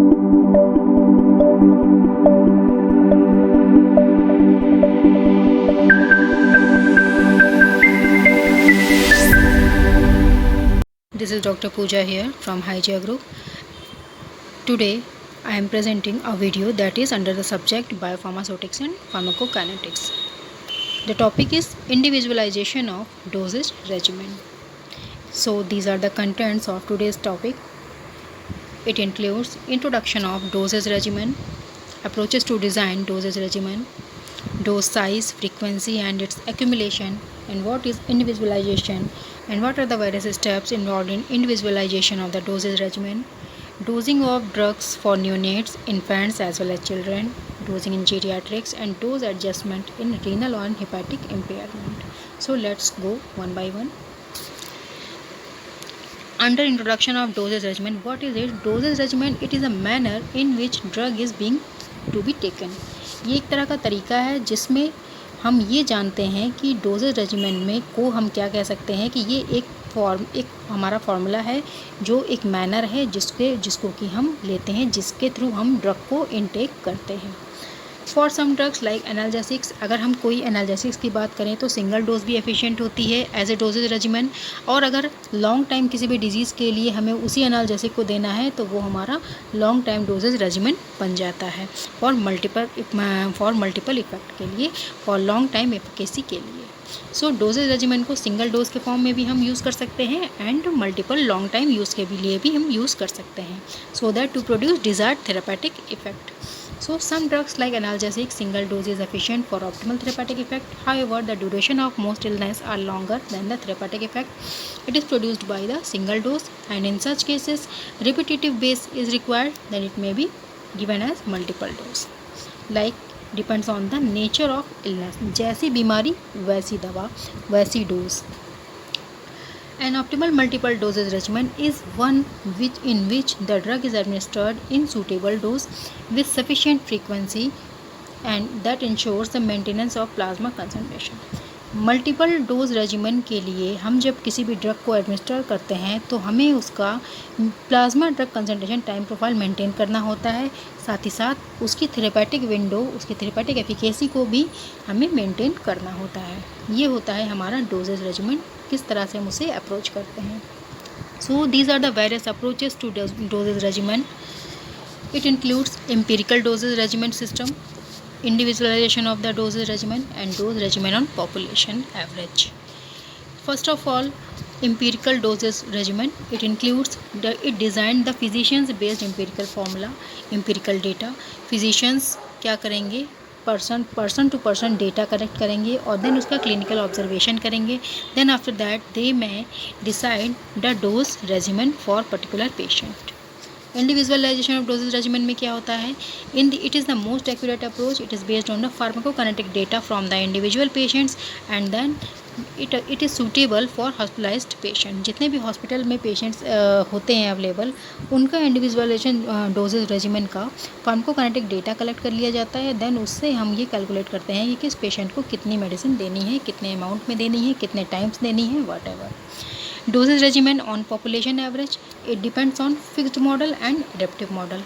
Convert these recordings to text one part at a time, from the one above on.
This is Dr. Pooja here from Hygia Group. Today I am presenting a video that is under the subject biopharmaceutics and pharmacokinetics. The topic is individualization of dosage regimen. So these are the contents of today's topic. It includes introduction of dosage regimen, approaches to design dosage regimen, dose size, frequency and its accumulation, and what is individualization and what are the various steps involved in individualization of the dosage regimen, dosing of drugs for neonates, infants as well as children, dosing in geriatrics, and dose adjustment in renal or hepatic impairment. So let's go one by one. Under introduction of dosage regimen, what is it? Dosage regimen, it is a manner in which drug is being to be taken. ये एक तरह का तरीका है जिसमें हम ये जानते हैं कि डोजेज रेजिमेन में को हम क्या कह सकते हैं कि ये एक हमारा फार्मूला है जो एक मैनर है जिसको कि हम लेते हैं, जिसके थ्रू हम ड्रग को इनटेक करते हैं. For some drugs like analgesics, अगर हम कोई एनाल्जेसिक्स की बात करें तो सिंगल डोज भी एफिशिएंट होती है एज ए डोजेज रेजिमेन, और अगर लॉन्ग टाइम किसी भी डिजीज़ के लिए हमें उसी एनाल्जेसिक को देना है तो वो हमारा लॉन्ग टाइम डोजेज रेजिमेन बन जाता है फॉर मल्टीपल इफेक्ट के लिए, फॉर लॉन्ग टाइम एफिकेसी के लिए. सो डोजेज रेजिमेन को सिंगल डोज के फॉर्म में भी हम यूज़ कर सकते हैं and multiple long time use के लिए भी हम यूज़ कर सकते हैं, so that to produce desired therapeutic effect. So some drugs like analgesics, single dose is efficient for optimal therapeutic effect. However, the duration of most illness are longer than the therapeutic effect. It is produced by the single dose, and in such cases, repetitive base is required. Then it may be given as multiple dose. Like depends on the nature of illness. जैसी बीमारी वैसी दवा वैसी dose. An optimal multiple dosage regimen is one in which the drug is administered in suitable dose with sufficient frequency and that ensures the maintenance of plasma concentration. Multiple dose regimen के लिए हम जब किसी भी drug को administer करते हैं तो हमें उसका plasma drug concentration time profile maintain करना होता है, साथ ही साथ उसकी थेरेपेटिक विंडो, उसकी थेरेपेटिक एफिकेसी को भी हमें मेंटेन करना होता है. ये होता है हमारा डोजेज रेजिमेन, किस तरह से हम उसे अप्रोच करते हैं. So these are the various approaches to dosage regimen. It includes empirical dosage regimen system, individualization of the dosage regimen, and dose regimen on population average. First of all, empirical dosage regimen, it includes it designed the physicians based empirical formula, empirical data. physicians क्या करेंगे, person to person data collect करेंगे और then उसका clinical observation करेंगे. Then after that they may decide the dose regimen for particular patient. Individualization of dosage regimen में क्या होता है, it is the most accurate approach. It is based on the pharmacokinetic data from the individual patients and then it is suitable for hospitalized patient. जितने भी hospital में patients होते हैं available, उनका इंडिविजुअलाइजेशन डोजेज रेजिमेन का pharmacokinetic data collect कर लिया जाता है. देन उससे हम ये कैलकुलेट करते हैं कि किस पेशेंट को कितनी मेडिसिन देनी है, कितने अमाउंट में देनी है, कितने टाइम्स देनी है, what ever. Dosage regimen on population average, it depends on fixed model and adaptive model.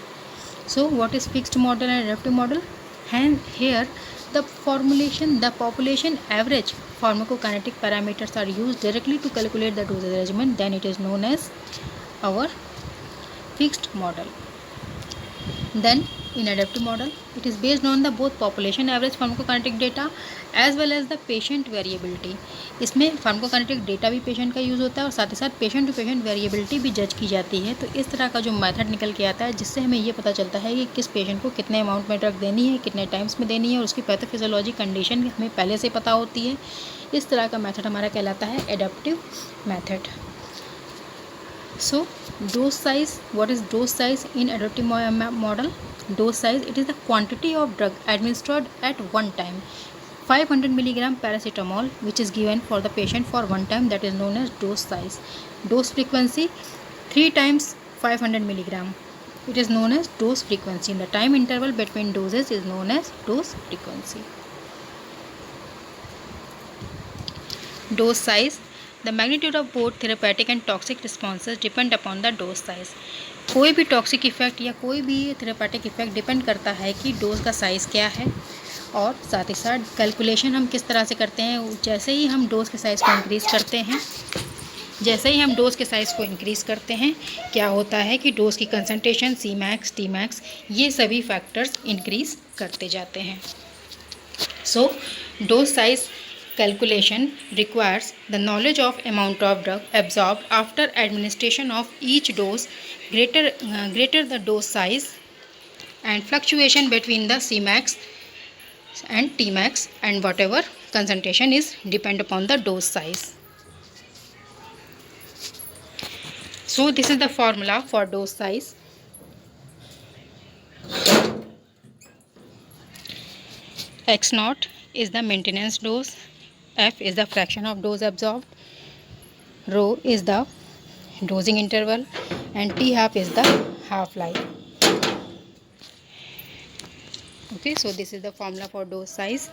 So what is fixed model and adaptive model? And here the population average pharmacokinetic parameters are used directly to calculate the dosage regimen. Then it is known as our fixed model. Then in adaptive model, it is based on the both population average pharmacokinetic data as well as the patient variability. इसमें pharmacokinetic data भी patient का use होता है और साथ ही साथ patient to patient variability भी जज की जाती है. तो इस तरह का जो मेथड निकल के आता है जिससे हमें ये पता चलता है कि किस पेशेंट को कितने अमाउंट में ड्रग देनी है, कितने टाइम्स में देनी है और उसकी पैथोफिजियोलॉजी कंडीशन हमें पहले से पता होती है. इस तरह का मेथड हमारा कहलाता है adaptive method. So dose size, what is dose size in adaptive model? Dose size, it is the quantity of drug administered at one time. 500 milligram paracetamol which is given for the patient for one time, that is known as dose size. Dose frequency, 3 times 500 milligram, it is known as dose frequency. The time interval between doses is known as dose frequency. Dose size, the magnitude of both therapeutic and toxic responses depend upon the dose size. कोई भी toxic effect या कोई भी therapeutic effect depend करता है कि dose का size क्या है, और साथ ही साथ कैलकुलेशन हम किस तरह से करते हैं। जैसे ही हम डोज के साइज़ को इंक्रीज़ करते हैं, क्या होता है कि डोज की concentration C max, T max, ये सभी फैक्टर्स इंक्रीज़ करते जाते हैं। So dose size calculation requires the knowledge of amount of drug absorbed after administration of each dose, greater the dose size, and fluctuation between the Cmax and Tmax, and whatever concentration is depend upon the dose size. So this is the formula for dose size. X naught is the maintenance dose, F is the fraction of dose absorbed, rho is the dosing interval, and T half is the half-life. Okay, so this is the formula for dose size.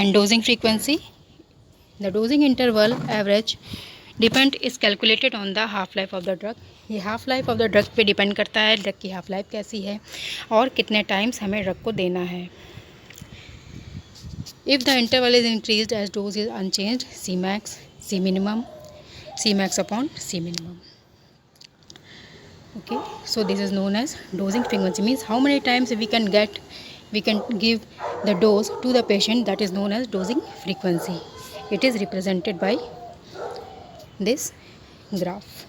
And dosing frequency, the dosing interval average depend is calculated on the half life of the drug. ये half life of the drug पे depend करता है, drug की half life कैसी है और कितने times हमें ड्रग को देना है। If the interval is increased as dose is unchanged, C max, C minimum, C max upon C minimum. Okay, so this is known as dosing frequency, means how many times we can give the dose to the patient, that is known as dosing frequency. It is represented by this graph.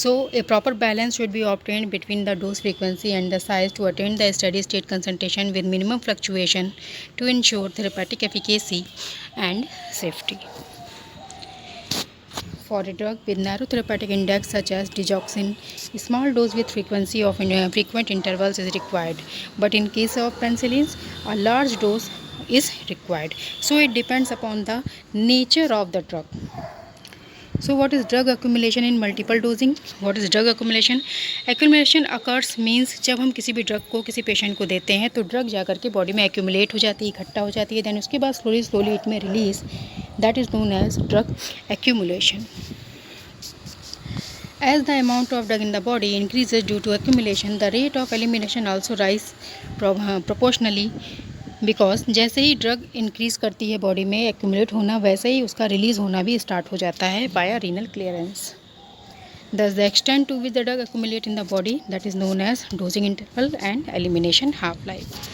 So a proper balance should be obtained between the dose frequency and the size to attain the steady state concentration with minimum fluctuation to ensure therapeutic efficacy and safety. For a drug with narrow therapeutic index such as digoxin, a small dose with frequency of frequent intervals is required. But in case of penicillins, a large dose is required. So it depends upon the nature of the drug. So what is drug accumulation in multiple dosing? What is drug accumulation? Accumulation occurs means जब हम किसी भी drug को किसी patient को देते हैं तो ड्रग जाकर के बॉडी में एक्यूमुलेट हो जाती है, इकट्ठा हो जाती है, देन उसके बाद स्लोली इट में release, that is known as drug accumulation. As the amount of drug in the body increases due to accumulation, the rate of elimination also rise proportionally, because जैसे ही ड्रग इंक्रीज़ करती है body में accumulate होना, वैसे ही उसका release होना भी start हो जाता है bye renal clearance. Thus the extent to which the drug accumulate in the body, that is known as dosing interval and elimination half-life.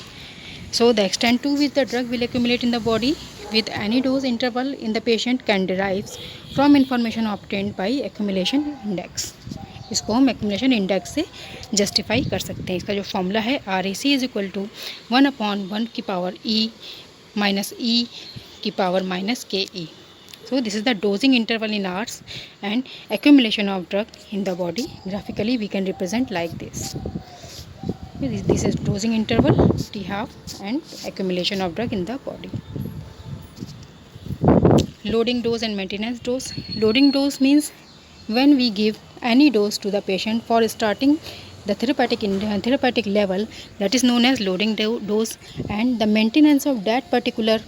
So the extent to which the drug will accumulate in the body with any dose interval in the patient can derive from information obtained by accumulation index. इसको हम accumulation index से justify कर सकते हैं. इसका जो formula है RAC is equal to 1/1 की पावर E माइनस E की power minus KE. So this is the dosing interval in hours and accumulation of drug in the body. Graphically we can represent like this. This is dosing interval T half and accumulation of drug in the body. Loading dose and maintenance dose. Loading dose means when we give any dose to the patient for starting the therapeutic level, that is known as loading dose, and the maintenance of that particular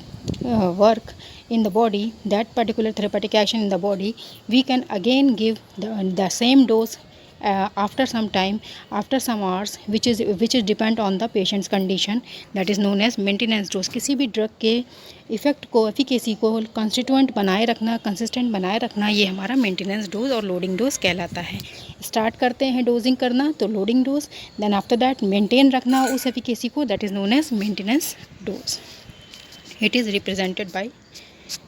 work in the body, that particular therapeutic action in the body, we can again give the same dose after some time, after some hours, which is depend on the patient's condition, that is known as maintenance dose. किसी भी drug के effect को, efficacy को constituent बनाए रखना, consistent बनाए रखना, ये हमारा मेंटेनेंस डोज और लोडिंग डोज कहलाता है. स्टार्ट करते हैं डोजिंग करना तो loading dose, then after that maintain रखना उस एफिकेसी को, that is known as maintenance dose. It is represented by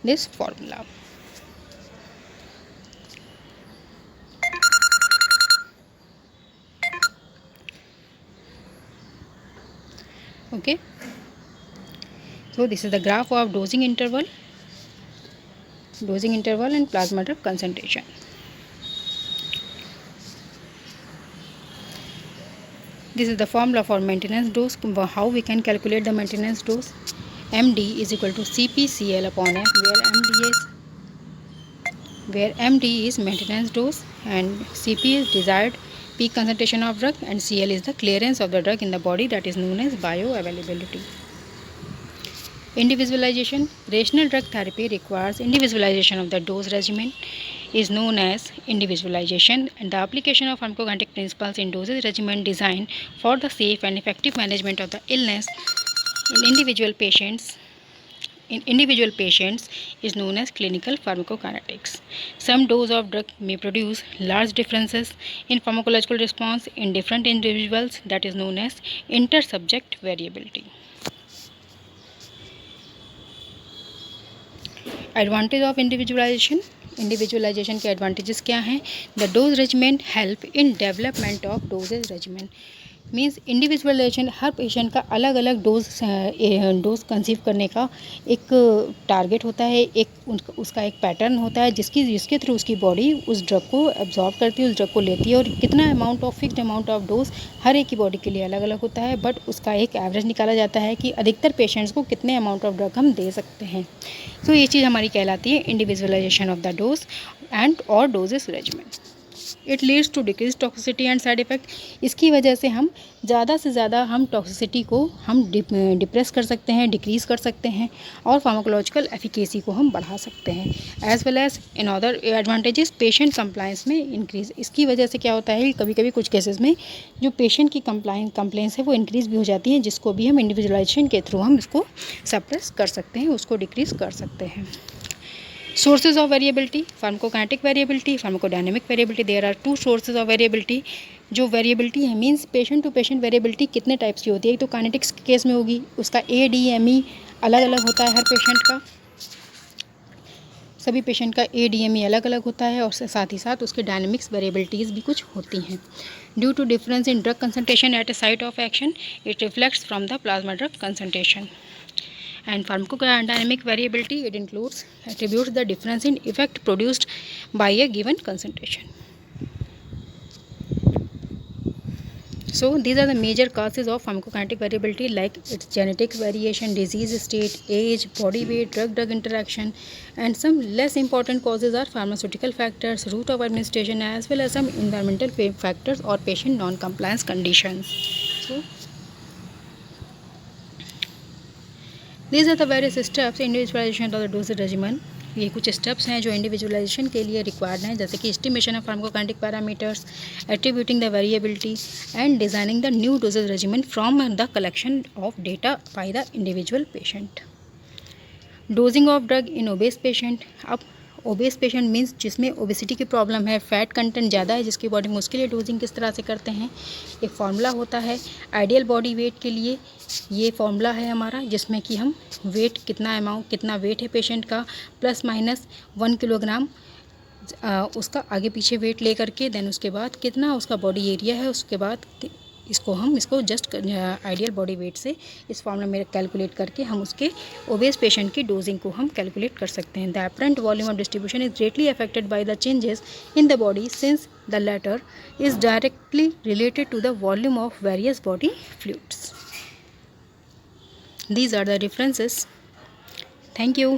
this formula. Okay, so this is the graph of dosing interval and plasma drug concentration. This is the formula for maintenance dose. How we can calculate the maintenance dose? MD is equal to CpCl upon F, where MD is maintenance dose and Cp is desired peak concentration of drug and Cl is the clearance of the drug in the body, that is known as bioavailability. Individualization. Rational drug therapy requires individualization of the dose regimen is known as individualization, and the application of pharmacokinetic principles in dosage regimen designed for the safe and effective management of the illness in individual patients is known as clinical pharmacokinetics. Some dose of drug may produce large differences in pharmacological response in different individuals, that is known as inter-subject variability. Advantage of individualization के advantages क्या हैं? The dose regiment help in development of dosage regiment means individualization हर patient का अलग अलग dose conceive करने का एक टारगेट होता है, उसका एक पैटर्न होता है जिसके थ्रू उसकी बॉडी उस ड्रग को एब्जॉर्ब करती है, उस ड्रग को लेती है, और कितना फिक्स्ड अमाउंट ऑफ डोज हर एक की बॉडी के लिए अलग अलग होता है, बट उसका एक एवरेज निकाला जाता है कि अधिकतर पेशेंट्स को कितने अमाउंट ऑफ ड्रग हम दे सकते हैं. तो ये चीज़ हमारी कहलाती है individualisation of the dose and और doses regiment. It leads to decrease toxicity and side effect. इसकी वजह से हम ज़्यादा से ज़्यादा हम टॉक्सिसिटी को हम डिप्रेस कर सकते हैं, डिक्रीज़ कर सकते हैं, और फार्माकोलॉजिकल एफिकेसी को हम बढ़ा सकते हैं. As well as in other advantages patient compliance में इंक्रीज़. इसकी वजह से क्या होता है, कभी कभी कुछ केसेस में जो पेशेंट की कंप्लेंट्स है वो इंक्रीज़ भी हो जाती हैं, जिसको भी हम इंडिविजुअलाइजेशन के थ्रू हम इसको सप्रेस कर सकते हैं, उसको डिक्रीज़ कर सकते हैं. Sources of variability, pharmacokinetic variability, pharmacodynamic variability. There are two sources of variability. जो वेरिएबिलिटी है means patient to patient variability कितने टाइप्स की होती है. एक तो काइनेटिक्स के केस में होगी, उसका ADME अलग अलग होता है हर पेशेंट का, सभी पेशेंट का ADME अलग अलग होता है, और साथ ही साथ उसके डायनेमिक्स वेरिएबिलिटीज़ भी कुछ होती हैं. Due to difference in drug concentration at a site of action it reflects from the plasma drug concentration. And pharmacodynamic variability, it attributes the difference in effect produced by a given concentration. So these are the major causes of pharmacokinetic variability, like its genetic variation, disease state, age, body weight, drug interaction, and some less important causes are pharmaceutical factors, route of administration, as well as some environmental factors or patient non-compliance conditions. So these are the various steps individualization of the dosage regimen. ये कुछ steps हैं जो individualisation के लिए required हैं, जैसे कि estimation of pharmacokinetic parameters, attributing the variability, and designing the new dosage regimen from the collection of data by the individual patient. Dosing of drug in obese patient. अब obese patient means जिसमें obesity की problem है, fat content ज़्यादा है जिसकी body में, उसके लिए डोजिंग किस तरह से करते हैं. एक फार्मूला होता है आइडियल बॉडी वेट के लिए. ये फार्मूला है हमारा, जिसमें कि हम वेट कितना वेट है पेशेंट का, प्लस माइनस 1 किलोग्राम उसका आगे पीछे वेट ले करके, देन उसके बाद कितना उसका बॉडी एरिया है, उसके बाद इसको जस्ट आइडियल बॉडी वेट से इस फॉर्मूला में कैलकुलेट करके हम उसके ओबेस पेशेंट की डोजिंग को हम कैलकुलेट कर सकते हैं. The apparent volume of distribution is greatly affected by the changes in the body since the latter is directly related to the volume of various body fluids. These are the differences. Thank you.